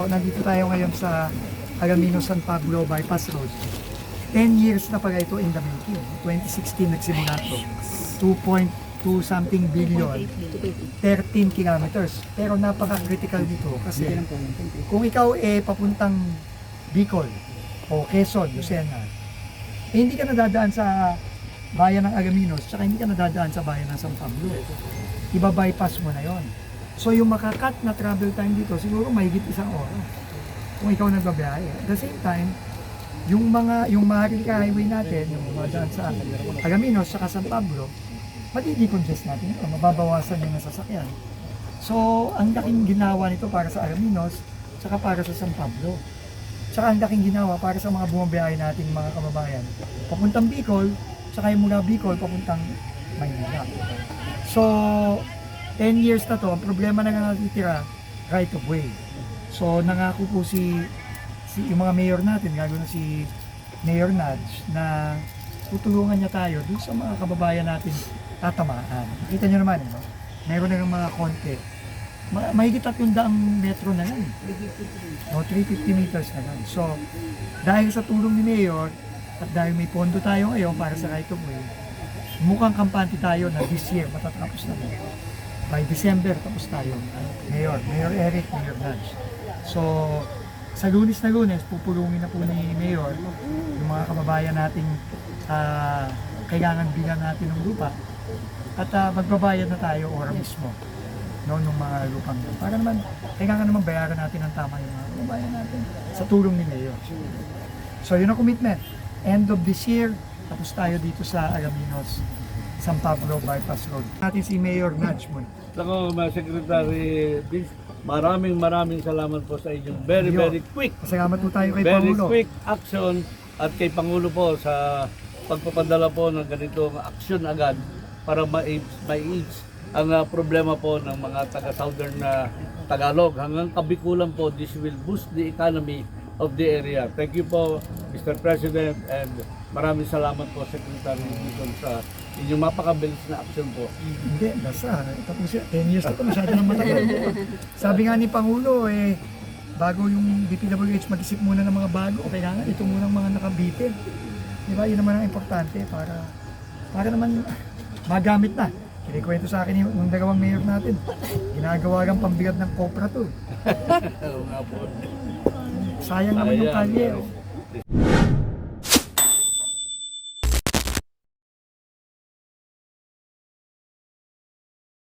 Nandito tayo ngayon sa Alaminos San Pablo Bypass Road. 10 years na pala ito in the making. 2016 nagsimula ito. 2.2 something billion, 13 kilometers. Pero napaka-critical dito kasi kung ikaw papuntang Bicol o Quezon, Lucena, hindi ka nadadaan sa bayan ng Alaminos, tsaka hindi ka nadadaan sa bayan ng San Pablo. Iba-bypass mo na yon. So yung makakat na travel time dito, siguro mahigit isang oras kung ikaw nagbabiyahe. At the same time, yung Maharlika Highway natin, yung daan sa Alaminos sa San Pablo, madi-decongest natin ito, mababawasan yung nasasakyan. So ang laking ginawa nito para sa Alaminos, saka para sa San Pablo. Saka ang laking ginawa para sa mga bumabiyahe nating mga kababayan, papuntang Bicol, saka yung mula Bicol, papuntang Maynila. So 10 years na to, ang problema na nga natitira, right of way. So nangako po yung mga mayor natin, gagawin na si Mayor Nudge, na tutulungan niya tayo dun sa mga kababayan natin tatamaan. Kita niyo naman, no? Meron na ng mga konti. Mahigit 300 metro na lang. No, 350 meters na lang. So, dahil sa tulong ni Mayor, at dahil may pondo tayo ngayon para sa right of way, mukhang kampante tayo na this year matatapos na. By December, tapos tayo. Mayor Eric, Mayor Nudge. So, sa Lunes na Lunes, pupulungin na po ni Mayor yung mga kababayan nating kailangan bilang natin ng lupa. At magbabayad na tayo ora mismo nung mga lupang yun. Para naman, kailangan naman bayaran natin ang tama yung mga kababayan natin sa tulong ni Mayor. So, yun ang commitment. End of this year, tapos tayo dito sa Alaminos, San Pablo Bypass Road. Natin si Mayor Nudge mo. Ako, Secretary Vince, maraming salamat po sa inyong very quick. Salamat po tayo kay Very Pangulo. quick action at kay Pangulo po sa pagpapadala po ng ganitong action agad para ma-ease ang problema po ng mga taga-southern na Tagalog. Hanggang Kabikulan po, this will boost the economy of the area. Thank you po, Mr. President, and maraming salamat po, Secretary Dizon, sa inyong mapakabilis na action po. Hindi, basta. Ito po siya, 10 years na ito, masyado nang matagal po. Sabi nga ni Pangulo, bago yung DPWH mag-isip muna ng mga bago, kailangan ito muna ng mga nakabitin. Diba? Yun naman ang importante para naman magamit na. Kinikwento sa akin yung dalawang mayor natin, ginagawa kang pambigat ng Copra to. Oo nga po. Sayang naman yung kalye.